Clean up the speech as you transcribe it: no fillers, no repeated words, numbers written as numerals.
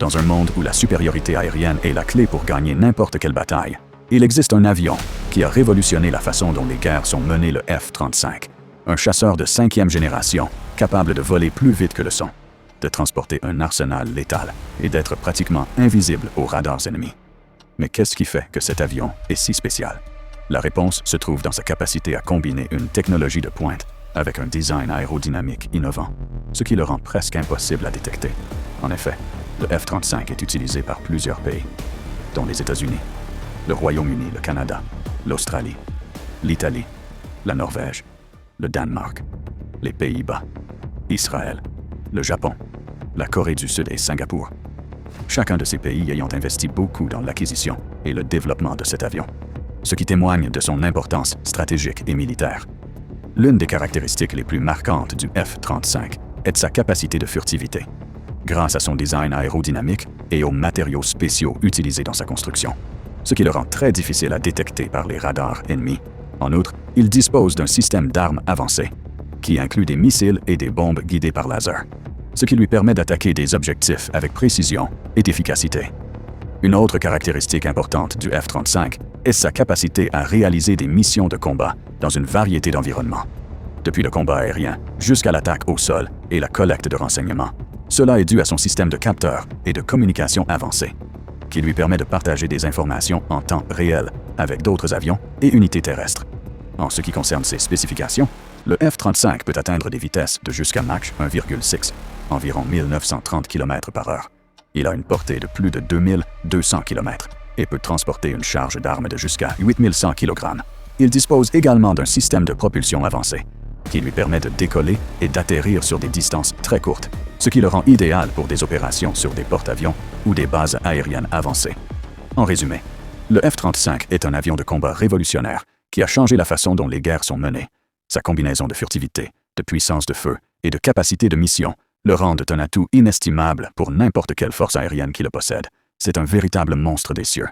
Dans un monde où la supériorité aérienne est la clé pour gagner n'importe quelle bataille, il existe un avion qui a révolutionné la façon dont les guerres sont menées, le F-35. Un chasseur de 5e génération, capable de voler plus vite que le son, de transporter un arsenal létal et d'être pratiquement invisible aux radars ennemis. Mais qu'est-ce qui fait que cet avion est si spécial? La réponse se trouve dans sa capacité à combiner une technologie de pointe avec un design aérodynamique innovant, ce qui le rend presque impossible à détecter. En effet, le F-35 est utilisé par plusieurs pays, dont les États-Unis, le Royaume-Uni, le Canada, l'Australie, l'Italie, la Norvège, le Danemark, les Pays-Bas, Israël, le Japon, la Corée du Sud et Singapour. Chacun de ces pays ayant investi beaucoup dans l'acquisition et le développement de cet avion, ce qui témoigne de son importance stratégique et militaire. L'une des caractéristiques les plus marquantes du F-35 est sa capacité de furtivité, grâce à son design aérodynamique et aux matériaux spéciaux utilisés dans sa construction, ce qui le rend très difficile à détecter par les radars ennemis. En outre, il dispose d'un système d'armes avancé, qui inclut des missiles et des bombes guidées par laser, ce qui lui permet d'attaquer des objectifs avec précision et efficacité. Une autre caractéristique importante du F-35 est sa capacité à réaliser des missions de combat dans une variété d'environnements, depuis le combat aérien jusqu'à l'attaque au sol et la collecte de renseignements. Cela est dû à son système de capteurs et de communication avancé, qui lui permet de partager des informations en temps réel avec d'autres avions et unités terrestres. En ce qui concerne ses spécifications, le F-35 peut atteindre des vitesses de jusqu'à Mach 1,6, environ 1930 km/h. Il a une portée de plus de 2200 km et peut transporter une charge d'armes de jusqu'à 8100 kg. Il dispose également d'un système de propulsion avancé, qui lui permet de décoller et d'atterrir sur des distances très courtes, ce qui le rend idéal pour des opérations sur des porte-avions ou des bases aériennes avancées. En résumé, le F-35 est un avion de combat révolutionnaire qui a changé la façon dont les guerres sont menées. Sa combinaison de furtivité, de puissance de feu et de capacité de mission le rendent un atout inestimable pour n'importe quelle force aérienne qui le possède. C'est un véritable monstre des cieux.